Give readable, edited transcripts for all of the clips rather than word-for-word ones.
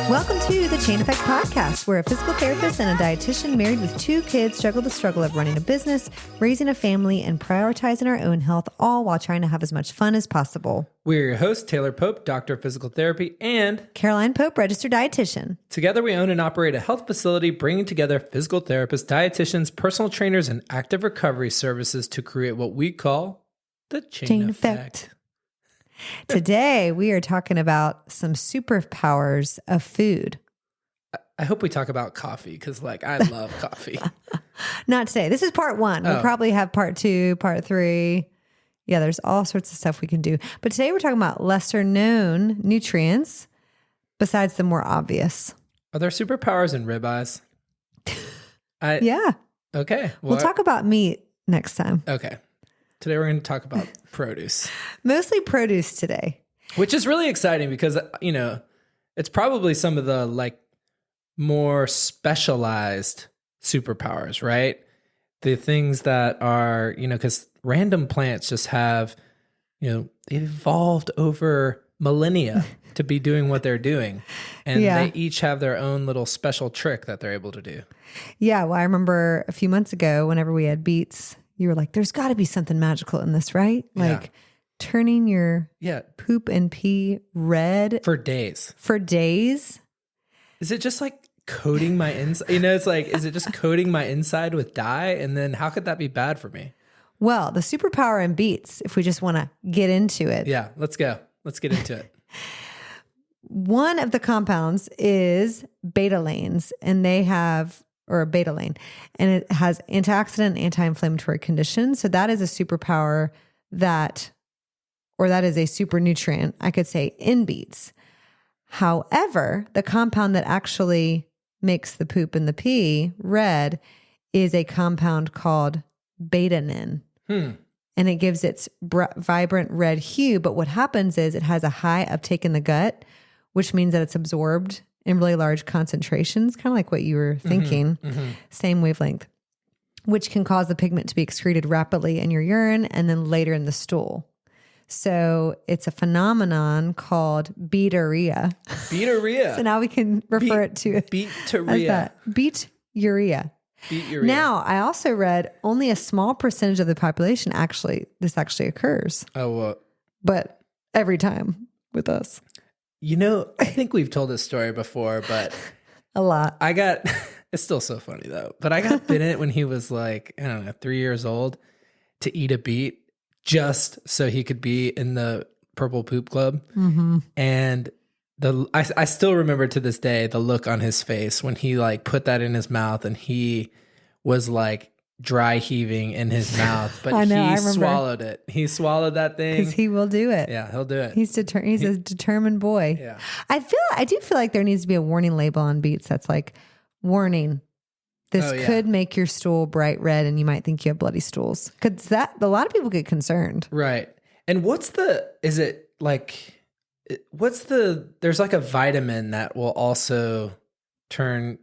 Welcome to the Chain Effect Podcast, where a physical therapist and a dietitian married with 2 kids juggle the struggle of running a business, raising a family, and prioritizing our own health, all while trying to have as much fun as possible. We're your hosts, Taylor Pope, Doctor of Physical Therapy, and Caroline Pope, registered dietitian. Together we own and operate a health facility bringing together physical therapists, dietitians, personal trainers, and active recovery services to create what we call the Chain Effect. Today, we are talking about some superpowers of food. I hope we talk about coffee because, I love coffee. Not today. This is part 1. We'll probably have part 2, part 3. Yeah, there's all sorts of stuff we can do. But today we're talking about lesser known nutrients besides the more obvious. Are there superpowers in ribeyes? Yeah. Okay. We'll talk about meat next time. Okay. Today we're going to talk about produce. Mostly produce today. Which is really exciting because, it's probably some of the more specialized superpowers, right? The things that are, because random plants just have, they've evolved over millennia to be doing what they're doing. And they each have their own little special trick that they're able to do. Yeah. Well, I remember a few months ago, whenever we had beets, you were like, there's got to be something magical in this, right? Turning your poop and pee red. For days. Is it just coating my inside? Is it just coating my inside with dye? And then how could that be bad for me? Well, the superpower in beets, if we just want to get into it. Yeah, let's go. Let's get into it. One of the compounds is betalains, and or a betalane, and it has antioxidant, anti-inflammatory conditions. So that is a superpower that is a super nutrient, I could say, in beets. However, the compound that actually makes the poop and the pee red is a compound called betanin. And it gives its vibrant red hue. But what happens is it has a high uptake in the gut, which means that it's absorbed in really large concentrations, kind of like what you were thinking, same wavelength, which can cause the pigment to be excreted rapidly in your urine and then later in the stool. So it's a phenomenon called beeturia. Beeturia. So now we can refer it to beeturia. Beeturia. Beeturia. Now, I also read only a small percentage of the population this actually occurs. Oh, well. But every time with us. I think we've told this story before, but a lot. It's still so funny though, but I got Bennett when he was 3 years old to eat a beet just so he could be in the Purple Poop Club. Mm-hmm. And I still remember to this day, the look on his face when he put that in his mouth and he was dry heaving in his mouth, but he swallowed it. He swallowed that thing. Because he will do it. Yeah, he'll do it. He's a determined boy. Yeah. I do feel like there needs to be a warning label on beets that's warning. This could make your stool bright red and you might think you have bloody stools. Because a lot of people get concerned. Right. And there's a vitamin that will also turn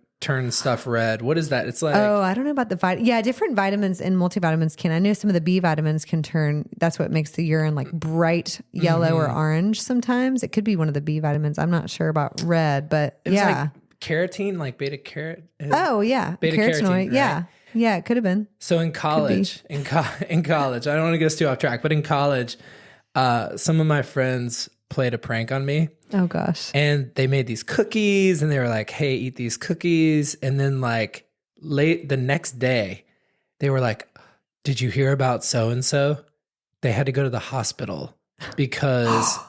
stuff red. What is that? It's I don't know about the vitamin. Yeah, different vitamins and multivitamins can. I know some of the B vitamins can turn, that's what makes the urine bright yellow or orange sometimes. It could be one of the B vitamins. I'm not sure about red, but yeah. Carotene, beta carotene. Oh yeah. Beta carotenoid. carotene, right? Yeah. Yeah, it could have been. So in college, I don't want to get us too off track, but in college, some of my friends played a prank on me. Oh gosh. And they made these cookies and they were like, hey, eat these cookies. And then late the next day, they were like, did you hear about so-and-so? They had to go to the hospital because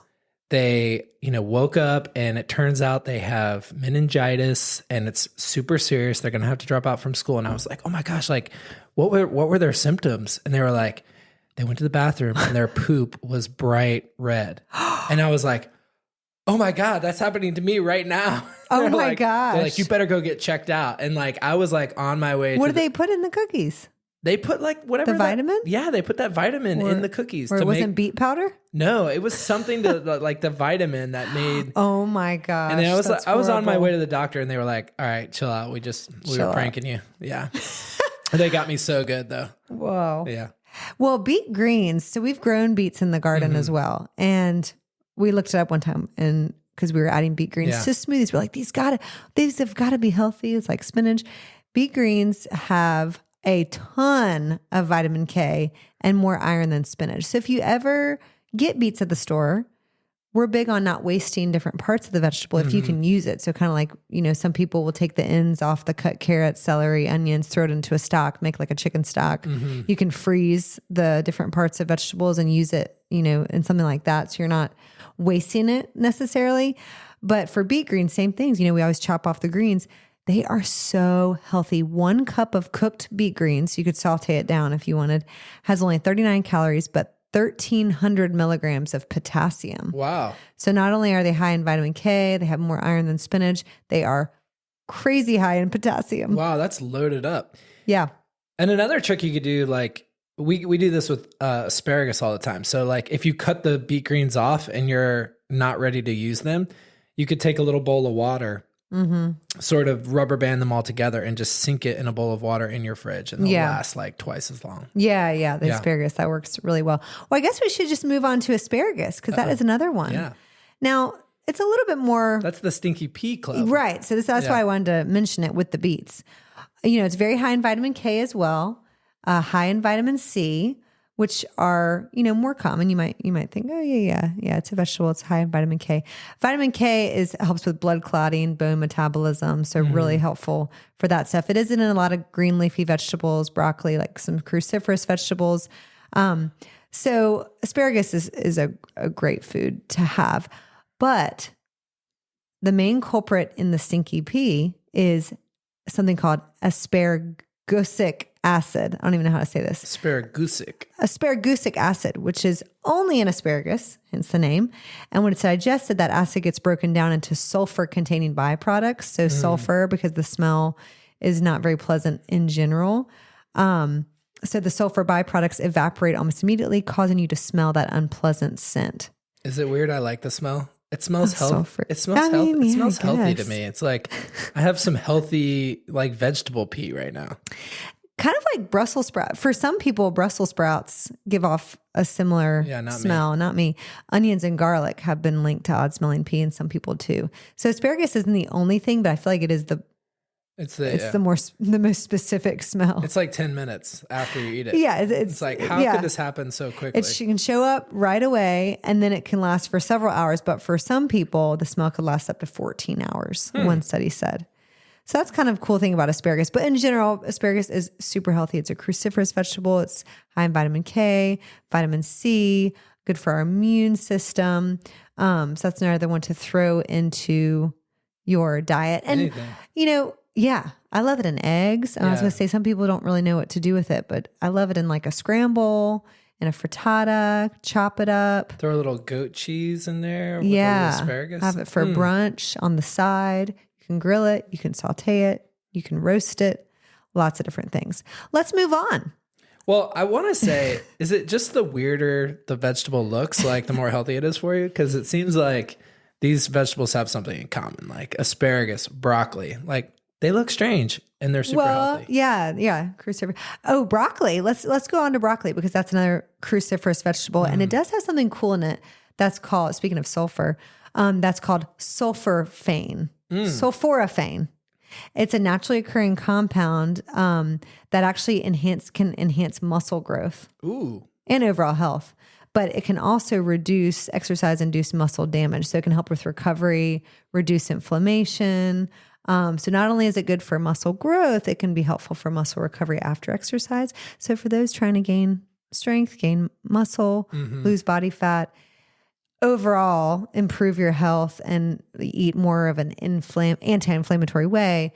they, woke up and it turns out they have meningitis and it's super serious. They're going to have to drop out from school. And I was like, oh my gosh, what were their symptoms? And they were like, they went to the bathroom and their poop was bright red. And I was like, oh my God, that's happening to me right now. Oh my gosh. They're like, you better go get checked out. And I was on my way. What did they put in the cookies? They put whatever. The vitamin? Yeah, they put that vitamin in the cookies. Or it wasn't beet powder? No, it was something to the vitamin that made. Oh my gosh. And then I was on my way to the doctor and they were like, all right, chill out. We were pranking you. Yeah. They got me so good though. Whoa. Yeah. Well, beet greens. So we've grown beets in the garden as well. And we looked it up one time and because we were adding beet greens to smoothies. We're like, these have got to be healthy. It's like spinach. Beet greens have a ton of vitamin K and more iron than spinach. So if you ever get beets at the store, we're big on not wasting different parts of the vegetable if you can use it. So kind of like, some people will take the ends off the cut carrots, celery, onions, throw it into a stock, make like a chicken stock. You can freeze the different parts of vegetables and use it, in something like that. So you're not wasting it necessarily. But for beet greens, same things. We always chop off the greens. They are so healthy. 1 cup of cooked beet greens, you could saute it down if you wanted, has only 39 calories, but 1,300 milligrams of potassium. Wow. So not only are they high in vitamin K, they have more iron than spinach, they are crazy high in potassium. Wow, that's loaded up. Yeah. And another trick you could do, like we do this with asparagus all the time. So like if you cut the beet greens off and you're not ready to use them, you could take a little bowl of water, sort of rubber band them all together and just sink it in a bowl of water in your fridge, and they'll last like twice as long. Yeah. The asparagus, that works really well. Well, I guess we should just move on to asparagus because that is another one. Yeah. Now, it's a little bit more. That's the stinky pea club. Right. So that's why I wanted to mention it with the beets. It's very high in vitamin K as well, high in vitamin C, which are, more common. You might think, oh yeah, it's a vegetable. It's high in vitamin K. Vitamin K helps with blood clotting, bone metabolism. So really helpful for that stuff. It isn't in a lot of green leafy vegetables, broccoli, like some cruciferous vegetables. So asparagus is a great food to have, but the main culprit in the stinky pea is something called asparagusic acid. I don't even know how to say this. Asparagusic acid, which is only in asparagus, hence the name. And when it's digested, that acid gets broken down into sulfur-containing byproducts. So sulfur, because the smell is not very pleasant in general. So the sulfur byproducts evaporate almost immediately, causing you to smell that unpleasant scent. Is it weird? I like the smell. It smells Sulfur. It smells healthy. It smells healthy to me. It's like I have some healthy like vegetable pea right now. Kind of like Brussels sprout. For some people, Brussels sprouts give off a similar smell. Not me. Onions and garlic have been linked to odd smelling pea, and some people too. So asparagus isn't the only thing, but I feel like it is the most specific smell. It's like 10 minutes after you eat it. Yeah, it's like how could this happen so quickly? It can show up right away, and then it can last for several hours. But for some people, the smell could last up to 14 hours. One study said. So that's kind of a cool thing about asparagus. But in general, asparagus is super healthy. It's a cruciferous vegetable. It's high in vitamin K, vitamin C, good for our immune system. So that's another one to throw into your diet. And, anything. I love it in eggs. I was going to say some people don't really know what to do with it, but I love it in like a scramble, in a frittata, chop it up. Throw a little goat cheese in there with a little asparagus. Have it for brunch on the side. You can grill it. You can saute it. You can roast it. Lots of different things. Let's move on. Well, I want to say, is it just the weirder the vegetable looks, like the more healthy it is for you? Because it seems like these vegetables have something in common, like asparagus, broccoli. Like they look strange and they're super healthy. Yeah. Cruciferous. Oh, broccoli. Let's go on to broccoli because that's another cruciferous vegetable. And it does have something cool in it that's called, speaking of sulfur, that's called sulforaphane. Sulforaphane. It's a naturally occurring compound that actually can enhance muscle growth and overall health. But it can also reduce exercise-induced muscle damage. So it can help with recovery, reduce inflammation. So not only is it good for muscle growth, it can be helpful for muscle recovery after exercise. So for those trying to gain strength, gain muscle, lose body fat, overall improve your health and eat more of an anti-inflammatory way,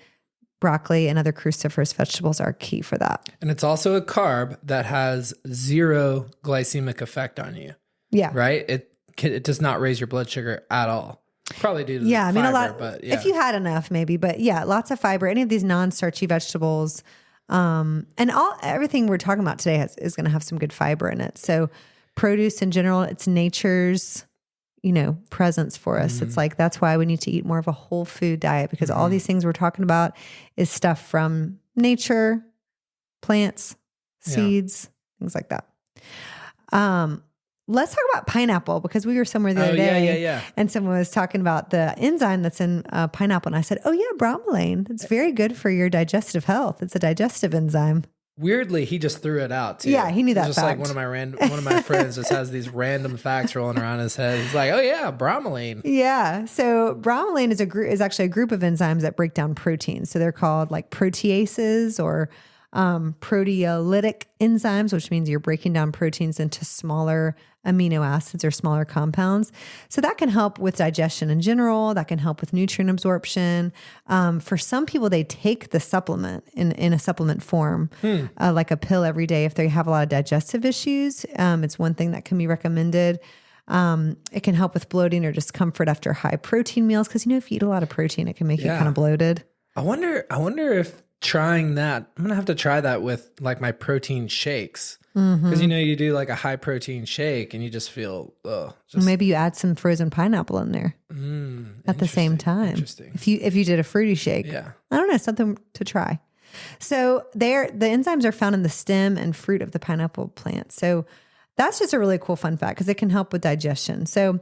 broccoli and other cruciferous vegetables are key for that. And it's also a carb that has zero glycemic effect on you. Yeah. Right? It does not raise your blood sugar at all. Probably due to the fiber, a lot, but if you had enough maybe, but lots of fiber, any of these non-starchy vegetables, and everything we're talking about today is going to have some good fiber in it. So produce in general, it's nature's, presence for us. It's like, that's why we need to eat more of a whole food diet because all these things we're talking about is stuff from nature, plants, seeds, things like that. let's talk about pineapple, because we were somewhere the other day yeah. and someone was talking about the enzyme that's in pineapple. And I said, oh yeah, bromelain. It's very good for your digestive health. It's a digestive enzyme. Weirdly, he just threw it out too. Yeah, he knew that Just fact. like one of my friends just has these random facts rolling around his head. He's like, "Oh yeah, bromelain." Yeah. So bromelain is actually a group of enzymes that break down proteins. So they're called like proteases or proteolytic enzymes, which means you're breaking down proteins into smaller amino acids or smaller compounds. So that can help with digestion in general. That can help with nutrient absorption. For some people, they take the supplement in a supplement form, like a pill every day if they have a lot of digestive issues. It's one thing that can be recommended. It can help with bloating or discomfort after high protein meals. Because, if you eat a lot of protein, it can make you kind of bloated. I wonder if trying that, I'm going to have to try that with like my protein shakes. Because, you do like a high protein shake and you just feel, Maybe you add some frozen pineapple in there at the same time. Interesting. If you did a fruity shake. Yeah. I don't know, something to try. So the enzymes are found in the stem and fruit of the pineapple plant. So that's just a really cool fun fact because it can help with digestion. So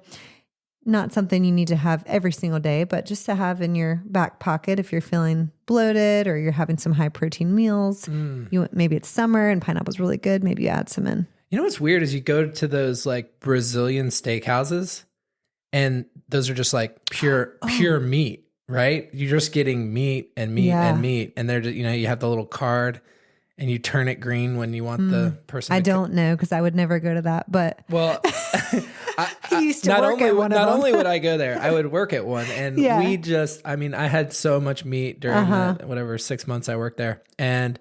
not something you need to have every single day, but just to have in your back pocket if you're feeling bloated or you're having some high protein meals. Maybe it's summer and pineapple's really good. Maybe you add some in. You know what's weird is you go to those like Brazilian steakhouses and those are just like pure meat, right? You're just getting meat and meat and meat. And they're just, you have the little card and you turn it green when you want the person. I don't know because I would never go to that, but I used to work at one of them. Not only would I go there, I would work at one, and we just, I had so much meat during the, whatever 6 months I worked there, and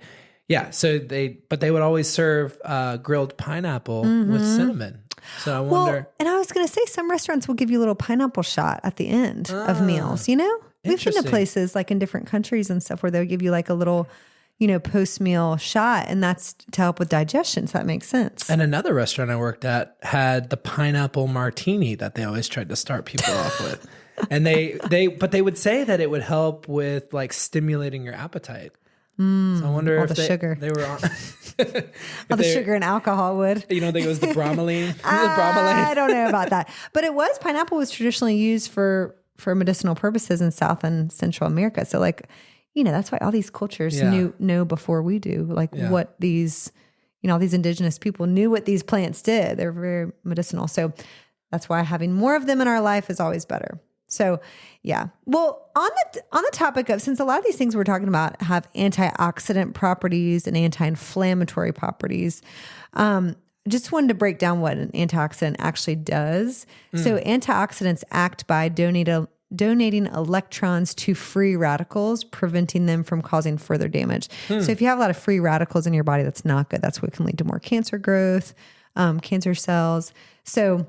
so they would always serve grilled pineapple with cinnamon. So I wonder. And I was going to say some restaurants will give you a little pineapple shot at the end of meals. We've been to places like in different countries and stuff where they'll give you like a little post-meal shot, and that's to help with digestion. So that makes sense. And another restaurant I worked at had the pineapple martini that they always tried to start people off with. And they would say that it would help with like stimulating your appetite. So I wonder if sugar they were on all the sugar and alcohol would. You don't think it was the bromelain? I don't know about that. But pineapple was traditionally used for medicinal purposes in South and Central America. So like, that's why all these cultures know before we do, like what these, all these indigenous people knew what these plants did. They're very medicinal. So that's why having more of them in our life is always better. So yeah. Well, on the topic of, since a lot of these things we're talking about have antioxidant properties and anti-inflammatory properties, just wanted to break down what an antioxidant actually does. So antioxidants act by donating electrons to free radicals, preventing them from causing further damage. So if you have a lot of free radicals in your body, that's not good. That's what can lead to more cancer growth, cancer cells. So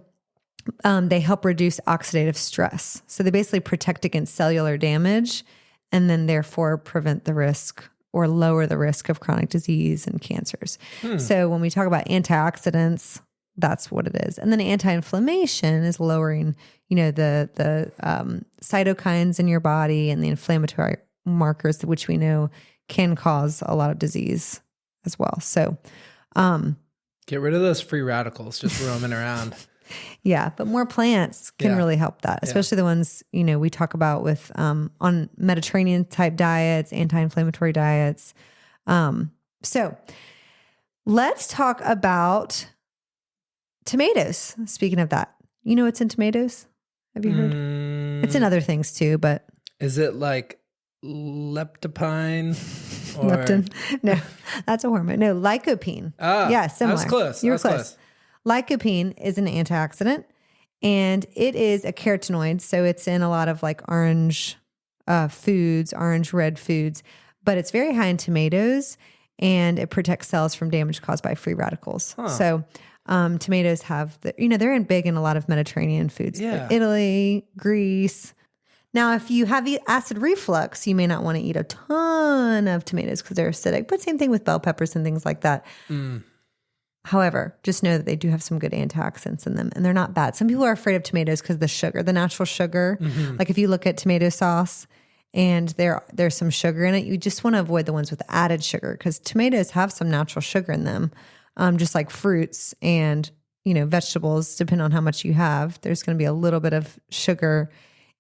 they help reduce oxidative stress. So they basically protect against cellular damage and then therefore prevent the risk or lower the risk of chronic disease and cancers. So when we talk about antioxidants, that's what it is. And then anti-inflammation is lowering, the cytokines in your body and the inflammatory markers, which we know can cause a lot of disease as well. So, get rid of those free radicals just roaming around. Yeah, but more plants can really help that, especially the ones, we talk about with on Mediterranean type diets, anti-inflammatory diets. So let's talk about tomatoes. Speaking of that, what's in tomatoes? Have you heard? It's in other things too, but is it like leptopine? Or... Leptin? No, that's a hormone. No, lycopene. Yeah, similar. I was close. You were close. Lycopene is an antioxidant, and it is a carotenoid. So it's in a lot of like orange foods, orange red foods, but it's very high in tomatoes, and it protects cells from damage caused by free radicals. So tomatoes have they're in big in a lot of Mediterranean foods, like Italy, Greece. Now, if you have acid reflux, you may not want to eat a ton of tomatoes because they're acidic, but same thing with bell peppers and things like that. However, just know that they do have some good antioxidants in them and they're not bad. Some people are afraid of tomatoes because of the sugar, the natural sugar. Like if you look at tomato sauce and there's some sugar in it, you just want to avoid the ones with added sugar because tomatoes have some natural sugar in them. Just like fruits and vegetables, depending on how much you have, there's going to be a little bit of sugar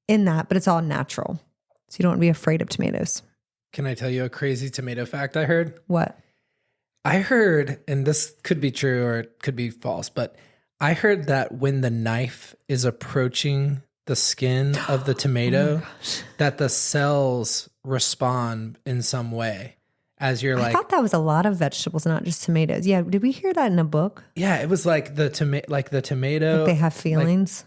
in that, but it's all natural. So you don't want to be afraid of tomatoes. Can I tell you a crazy tomato fact I heard? What? I heard, and this could be true or it could be false, but I heard that when the knife is approaching the skin of the tomato, that the cells respond in some way as you're I thought that was a lot of vegetables, not just tomatoes. Yeah. Did we hear that in a book? Yeah, it was like the tomato, Like they have feelings.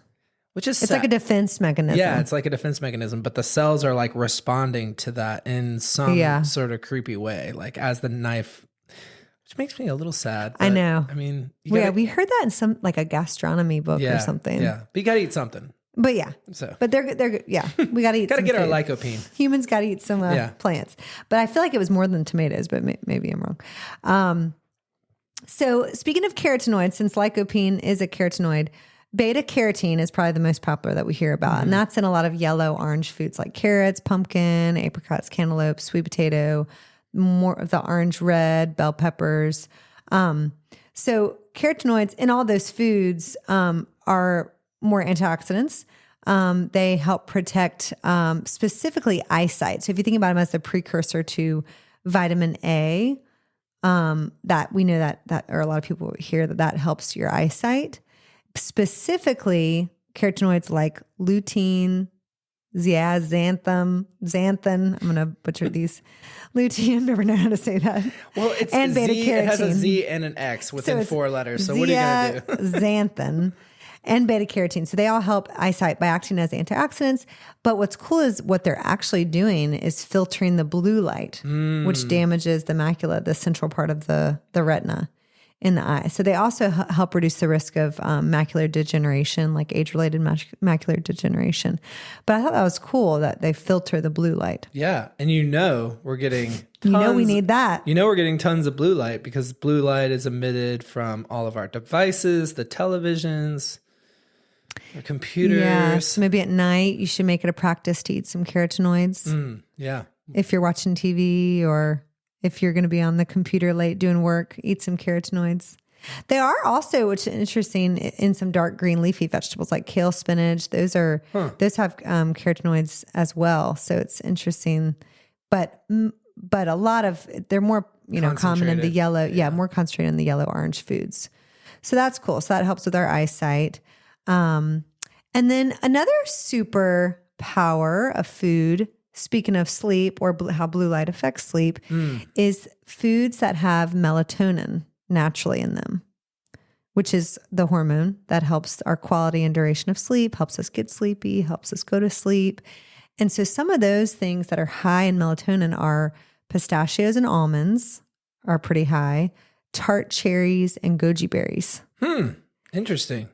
Which is it's like a defense mechanism. Yeah, it's like a defense mechanism, but the cells are like responding to that in some sort of creepy way, like as the knife, which makes me a little sad. I know. I mean, we heard that in some like a gastronomy book or something. Yeah, but you got to eat something. But yeah, but they're good. Yeah, we got to eat. Got to get food. our lycopene. Humans got to eat some plants. But I feel like it was more than tomatoes. But maybe I'm wrong. So speaking of carotenoids, since lycopene is a carotenoid, beta carotene is probably the most popular that we hear about, and that's in a lot of yellow, orange foods like carrots, pumpkin, apricots, cantaloupe, sweet potato, more of the orange, red, bell peppers. So carotenoids in all those foods are more antioxidants. They help protect specifically eyesight. So if you think about them as the precursor to vitamin A, that we know that or a lot of people hear that helps your eyesight. Specifically, carotenoids like lutein, xanthan. I'm going to butcher these. Lutein, never know how to say that. Well, it's and beta Z, carotene. it has a Z and an X within 4 letters. So what are you going to do? Xanthan and beta carotene. So they all help eyesight by acting as antioxidants. But what's cool is what they're actually doing is filtering the blue light, which damages the macula, the central part of the retina in the eye. So they also help reduce the risk of macular degeneration, like age-related macular degeneration. But I thought that was cool that they filter the blue light. Yeah. And we're getting tons, we need that. We're getting tons of blue light because blue light is emitted from all of our devices, the televisions, our computers. Yeah, so maybe at night you should make it a practice to eat some carotenoids. Yeah. If you're watching TV or if you're going to be on the computer late doing work, eat some carotenoids. They are also, which is interesting, in some dark green leafy vegetables like kale, spinach. Those have carotenoids as well. So it's interesting, but a lot of they're more common in the yellow, more concentrated in the yellow orange foods. So that's cool. So that helps with our eyesight. And then another superpower of food, speaking of sleep or how blue light affects sleep, is foods that have melatonin naturally in them, which is the hormone that helps our quality and duration of sleep, helps us get sleepy, helps us go to sleep. And so some of those things that are high in melatonin are pistachios and almonds are pretty high, tart cherries and goji berries. Interesting.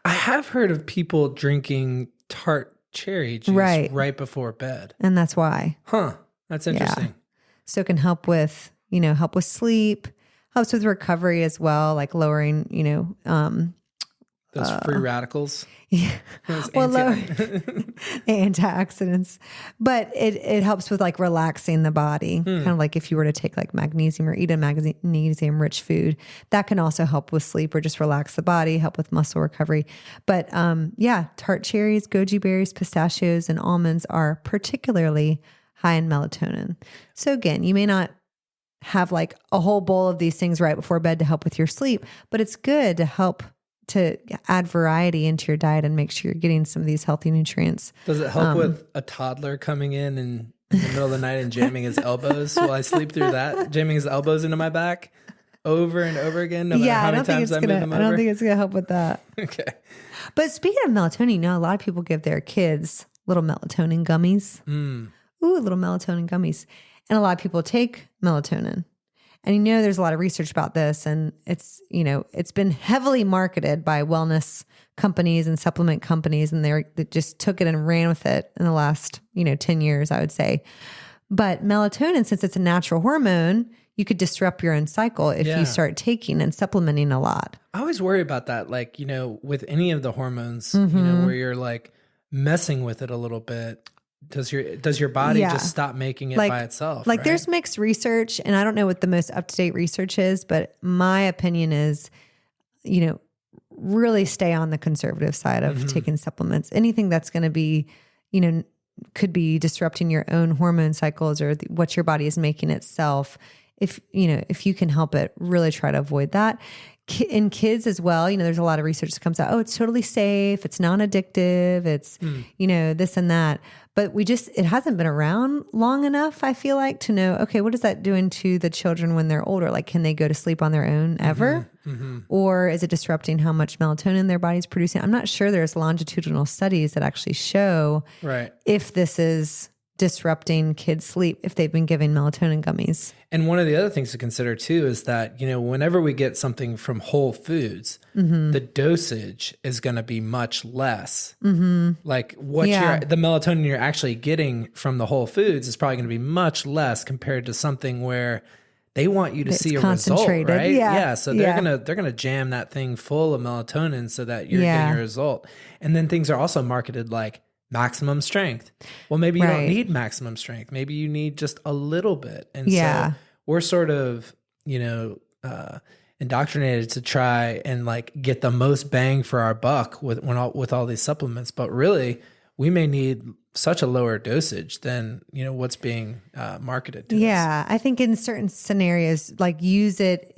I have heard of people drinking tart cherry juice right before bed. And that's why. That's interesting. Yeah. So it can help with sleep, helps with recovery as well, like lowering, those free radicals. Yeah. Well, antioxidants. But it helps with like relaxing the body. Kind of like if you were to take like magnesium or eat a magnesium rich food, that can also help with sleep or just relax the body, help with muscle recovery. But tart cherries, goji berries, pistachios, and almonds are particularly high in melatonin. So again, you may not have like a whole bowl of these things right before bed to help with your sleep, but it's good to help to add variety into your diet and make sure you're getting some of these healthy nutrients. Does it help with a toddler coming in the middle of the night and jamming his elbows while I sleep through that, jamming his elbows into my back over and over again, no matter how many times I move them over? I don't think it's going to help with that. Okay. But speaking of melatonin, a lot of people give their kids little melatonin gummies. Little melatonin gummies. And a lot of people take melatonin. And there's a lot of research about this, and it's been heavily marketed by wellness companies and supplement companies, and they just took it and ran with it in the last 10 years, I would say. But melatonin, since it's a natural hormone, you could disrupt your own cycle if you start taking and supplementing a lot. I always worry about that, like with any of the hormones, where you're like messing with it a little bit. Does your body just stop making it by itself? Like there's mixed research, and I don't know what the most up-to-date research is, but my opinion is, really stay on the conservative side of taking supplements. Anything that's going to be, could be disrupting your own hormone cycles or what your body is making itself. If you can help it, really try to avoid that. In kids as well, there's a lot of research that comes out, it's totally safe. It's non-addictive. It's, this and that. But it hasn't been around long enough, I feel like, to know, okay, what is that doing to the children when they're older? Like, can they go to sleep on their own ever? Or is it disrupting how much melatonin their body's producing? I'm not sure there's longitudinal studies that actually show if this is disrupting kids' sleep if they've been giving melatonin gummies. And one of the other things to consider too is that, whenever we get something from whole foods, the dosage is going to be much less. Like the melatonin you're actually getting from the whole foods is probably going to be much less compared to something where they want you to see a result, right? Yeah. So they're gonna jam that thing full of melatonin so that you're getting a result. And then things are also marketed like maximum strength. Well, maybe you don't need maximum strength. Maybe you need just a little bit. And so we're sort of, indoctrinated to try and like get the most bang for our buck with all these supplements. But really, we may need such a lower dosage than, what's being marketed to us. I think in certain scenarios, like use it,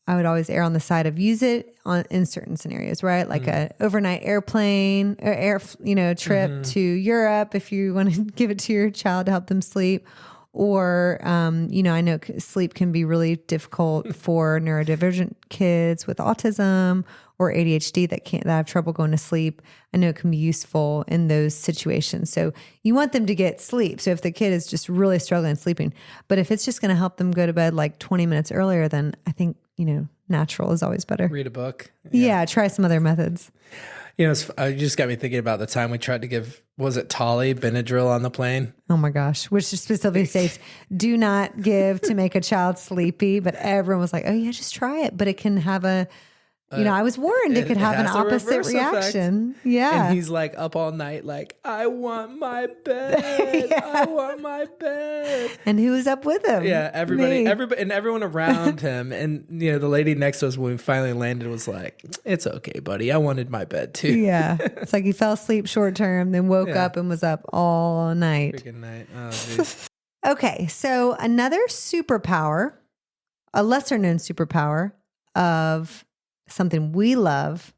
I would always err on the side of use it in certain scenarios, right? Like a overnight airplane or trip to Europe if you want to give it to your child to help them sleep. Or, I know sleep can be really difficult for neurodivergent kids with autism or ADHD that have trouble going to sleep. I know it can be useful in those situations. So you want them to get sleep. So if the kid is just really struggling sleeping, but if it's just going to help them go to bed like 20 minutes earlier, then I think, natural is always better. Read a book. Yeah. Try some other methods. You just got me thinking about the time we tried to give, was it Tolly Benadryl on the plane? Oh my gosh. Which specifically states, do not give to make a child sleepy. But everyone was like, oh yeah, just try it. But it can have I was warned it could have an opposite reaction. Effect. Yeah. And he's like up all night, like, I want my bed. I want my bed. And who was up with him? Yeah. Everybody, and everyone around him. And, the lady next to us when we finally landed was like, it's okay, buddy. I wanted my bed too. Yeah. It's like he fell asleep short term, then woke up and was up all night. Freaking night. Oh, geez. Okay. So another superpower, a lesser known superpower of something we love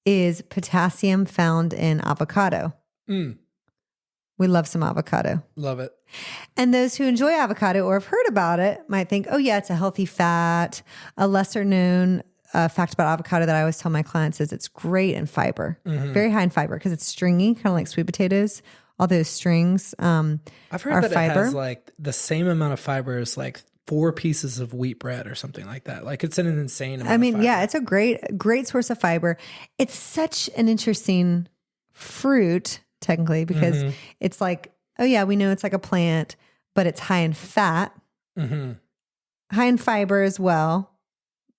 is potassium found in avocado. We love some avocado. Love it. And those who enjoy avocado or have heard about it might think, oh yeah, it's a healthy fat. A lesser known fact about avocado that I always tell my clients is it's great in fiber, very high in fiber because it's stringy, kind of like sweet potatoes. All those strings I've heard that fiber. It has like the same amount of fiber as like 4 pieces of wheat bread or something like that. Like it's an insane amount of fiber. Yeah, it's a great source of fiber. It's such an interesting fruit, technically, because it's like, oh yeah, we know it's like a plant, but it's high in fat, high in fiber as well.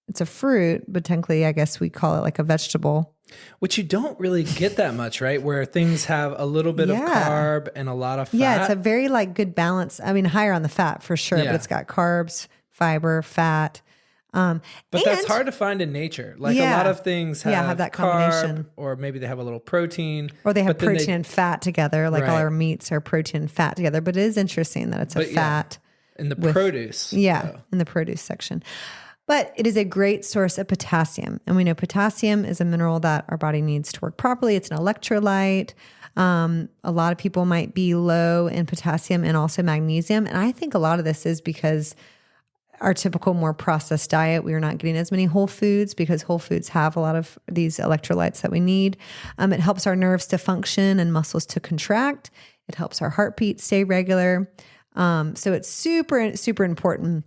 It's a fruit, but technically, I guess we call it like a vegetable. Which you don't really get that much, right? Where things have a little bit of carb and a lot of fat. Yeah, it's a very like good balance. I mean, higher on the fat for sure, but it's got carbs, fiber, fat. But that's hard to find in nature. Like a lot of things have that carb, combination. or maybe they have a little protein. Or they have protein and fat together, like all our meats are protein and fat together. But it is interesting that it's a fat. In the produce. Yeah, in the produce section. But it is a great source of potassium. And we know potassium is a mineral that our body needs to work properly. It's an electrolyte. A lot of people might be low in potassium and also magnesium. And I think a lot of this is because our typical more processed diet, we are not getting as many whole foods because whole foods have a lot of these electrolytes that we need. It helps our nerves to function and muscles to contract. It helps our heartbeat stay regular. So it's super, super important.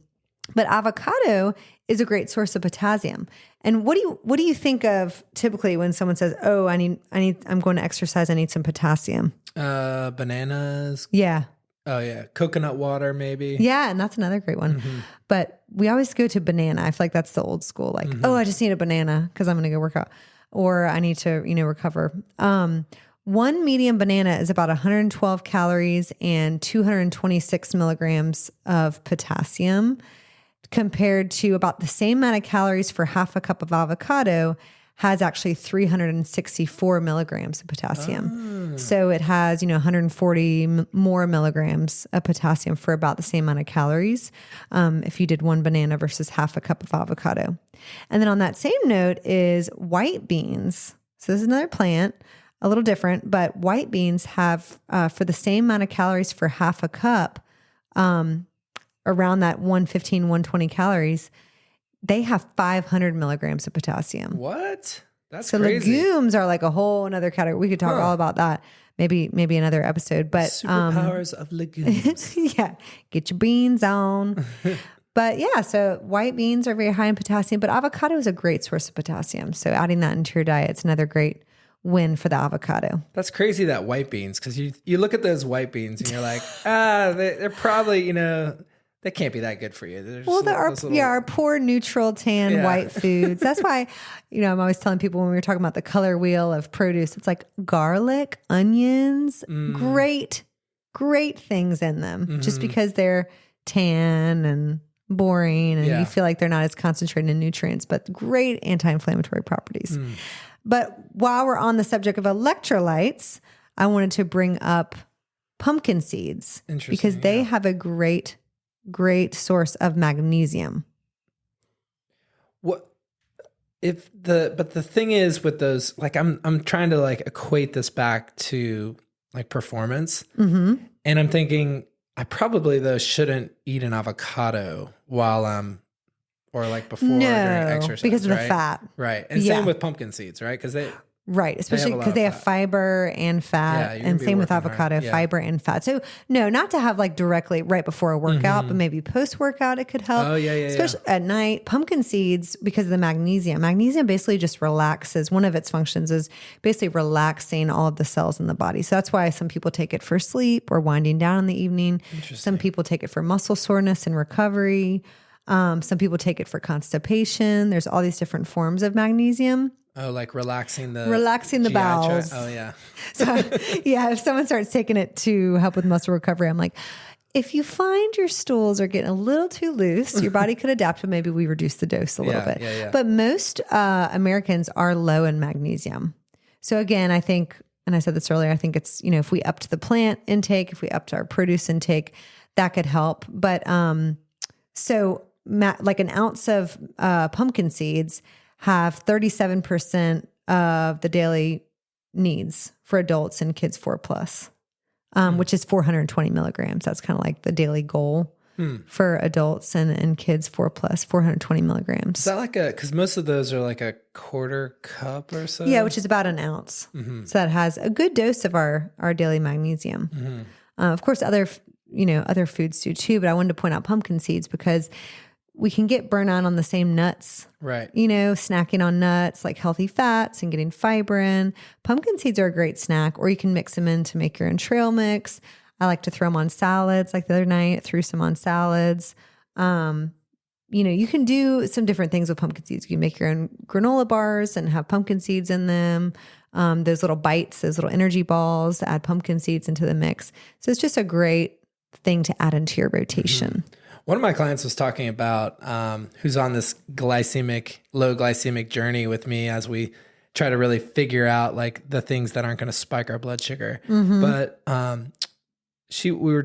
But avocado is a great source of potassium. And what do you think of typically when someone says, "Oh, I'm going to exercise. I need some potassium." Bananas. Yeah. Oh yeah, coconut water maybe. Yeah, and that's another great one. But we always go to banana. I feel like that's the old school. Like, oh, I just need a banana because I'm going to go work out, or I need to recover. One medium banana is about 112 calories and 226 milligrams of potassium. compared to about the same amount of calories for half a cup of avocado, has actually 364 milligrams of potassium. So it has, 140 more milligrams of potassium for about the same amount of calories if you did one banana versus half a cup of avocado. And then on that same note is white beans. So this is another plant, a little different, but white beans have, for the same amount of calories for half a cup, around that 115, 120 calories, they have 500 milligrams of potassium. What? That's so crazy. Legumes are like a whole another category. We could talk all about that. Maybe another episode, but superpowers of legumes. yeah, get your beans on. But yeah, so white beans are very high in potassium, but avocado is a great source of potassium. So adding that into your diet, it's another great win for the avocado. That's crazy, that white beans, because you look at those white beans and you're like, they're probably, they can't be that good for you. Our poor neutral tan white foods. That's why, I'm always telling people when we were talking about the color wheel of produce, it's like garlic, onions, great things in them, just because they're tan and boring and you feel like they're not as concentrated in nutrients, but great anti-inflammatory properties. But while we're on the subject of electrolytes, I wanted to bring up pumpkin seeds because they have a great source of magnesium. But the thing is with those, like I'm trying to like equate this back to like performance. And I'm thinking I probably though shouldn't eat an avocado while I'm or like before or during exercise, because of the fat. Right. And same with pumpkin seeds, right? Because especially because they have fiber and fat, and same with avocado, fiber and fat. So no, not to have like directly right before a workout, but maybe post-workout, it could help. Especially at night. Pumpkin seeds, because of the magnesium. Magnesium basically just relaxes. One of its functions is basically relaxing all of the cells in the body. So that's why some people take it for sleep or winding down in the evening. Some people take it for muscle soreness and recovery. Some people take it for constipation. There's all these different forms of magnesium. Oh, like relaxing the GI bowels. Oh, yeah. So, if someone starts taking it to help with muscle recovery, I'm like, if you find your stools are getting a little too loose, your body could adapt, but maybe we reduce the dose a little bit. But most Americans are low in magnesium. So again, I think, and I said this earlier, I think it's, if we upped the plant intake, if we upped our produce intake, that could help. But like an ounce of pumpkin seeds have 37% of the daily needs for adults and kids 4+, which is 420 milligrams. That's kind of like the daily goal for adults and kids 4+, 420 milligrams. Is that like because most of those are like a quarter cup or so? Yeah, which is about an ounce. So that has a good dose of our daily magnesium. Of course, other foods do too, but I wanted to point out pumpkin seeds because we can get burnt out on the same nuts, right? Snacking on nuts, like healthy fats and getting fiber in. Pumpkin seeds are a great snack, or you can mix them in to make your own trail mix. I like to throw them on salads. Like the other night, threw some on salads. You can do some different things with pumpkin seeds. You can make your own granola bars and have pumpkin seeds in them. Those little bites, those little energy balls, add pumpkin seeds into the mix. So it's just a great thing to add into your rotation. One of my clients was talking about who's on this low glycemic journey with me as we try to really figure out like the things that aren't going to spike our blood sugar. But we were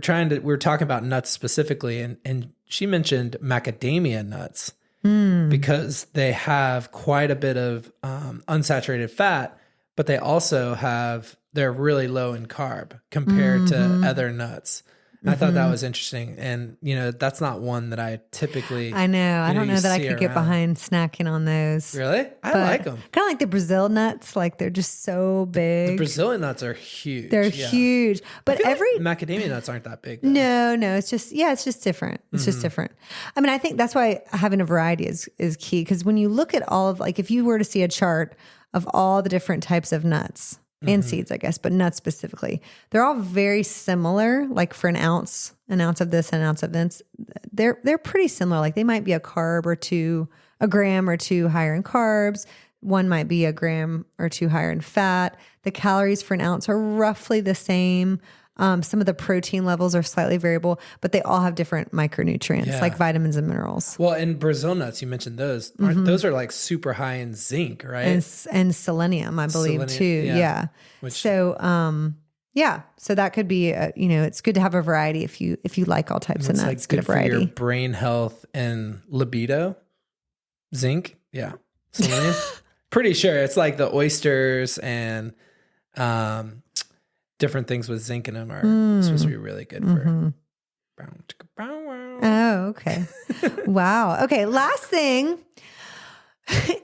talking about nuts specifically, and she mentioned macadamia nuts because they have quite a bit of unsaturated fat, but they're really low in carb compared to other nuts. I thought that was interesting. And, that's not one that I typically... I know. I don't know that I could get behind snacking on those. Really? I like them. Kind of like the Brazil nuts. Like they're just so big. The Brazilian nuts are huge. They're huge. But macadamia nuts aren't that big, though. No. It's just different. It's just different. I mean, I think that's why having a variety is key. Because when you look at all of, like, if you were to see a chart of all the different types of nuts, and seeds, I guess, but nuts specifically, they're all very similar. Like for an ounce of this and an ounce of this, they're pretty similar. Like they might be a gram or two higher in carbs. One might be a gram or two higher in fat. The calories for an ounce are roughly the same. Some of the protein levels are slightly variable, but they all have different micronutrients like vitamins and minerals. Well, and Brazil nuts, you mentioned those. Those are like super high in zinc, right? And selenium, I believe too. Yeah. So that could be, it's good to have a variety if you like all types of nuts. Like get a good for variety. your brain health and libido. Zinc, yeah. Selenium. Pretty sure it's like the oysters and different things with zinc in them are supposed to be really good for. Oh, okay. Wow. Okay. Last thing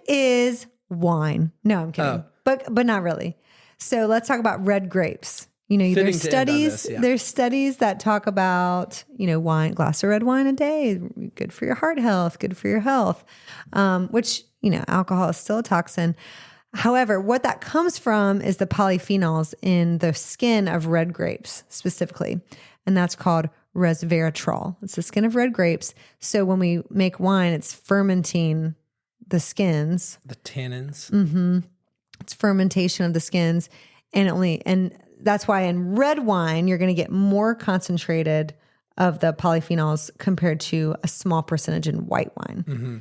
is wine. No, I'm kidding. But not really. So let's talk about red grapes. There's studies that talk about, wine, glass of red wine a day, good for your heart health, good for your health, which, alcohol is still a toxin. However, what that comes from is the polyphenols in the skin of red grapes specifically, and that's called resveratrol. It's the skin of red grapes. So when we make wine, it's fermenting the skins. The tannins. Mm-hmm. It's fermentation of the skins, and that's why in red wine, you're going to get more concentrated of the polyphenols compared to a small percentage in white wine. Mm-hmm.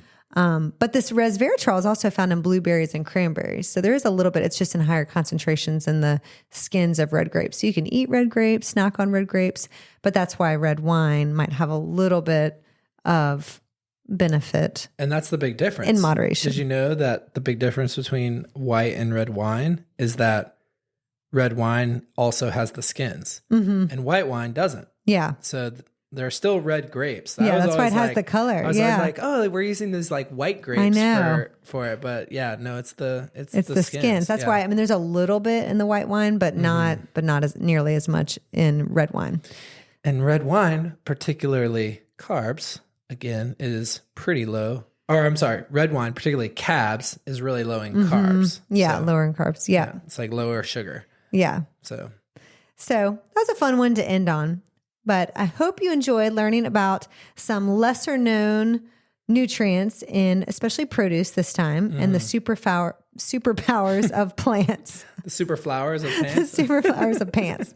But this resveratrol is also found in blueberries and cranberries. So there is a little bit, it's just in higher concentrations in the skins of red grapes. So you can eat red grapes, snack on red grapes, but that's why red wine might have a little bit of benefit. And that's the big difference. In moderation. Did you know that the big difference between white and red wine is that red wine also has the skins and white wine doesn't? Yeah. So they're still red grapes. That's why it has the color. I was always like, oh, we're using these like white grapes for it. But no, it's the skins. That's why, there's a little bit in the white wine, but not as nearly as much in red wine. And red wine, particularly carbs, again, is pretty low. Or I'm sorry, red wine, particularly cabs, is really low in carbs. Yeah, so, lower in carbs. Yeah. It's like lower sugar. Yeah. So that was a fun one to end on. But I hope you enjoyed learning about some lesser known nutrients in especially produce this time and the superpowers of plants. The superflowers of pants. The superflowers of pants.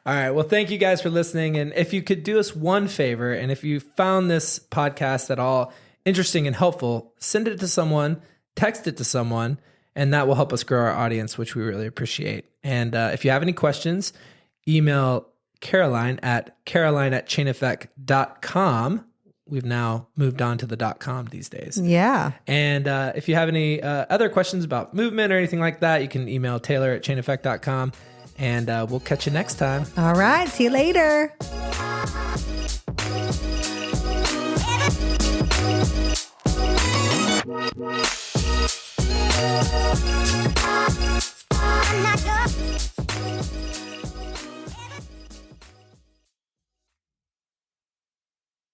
All right. Well, thank you guys for listening. And if you could do us one favor, and if you found this podcast at all interesting and helpful, send it to someone, text it to someone, and that will help us grow our audience, which we really appreciate. And if you have any questions, email Caroline at chaineffect.com. We've now moved on to the .com these days. Yeah. And if you have any other questions about movement or anything like that, you can email Taylor at chaineffect.com. And we'll catch you next time. All right. See you later.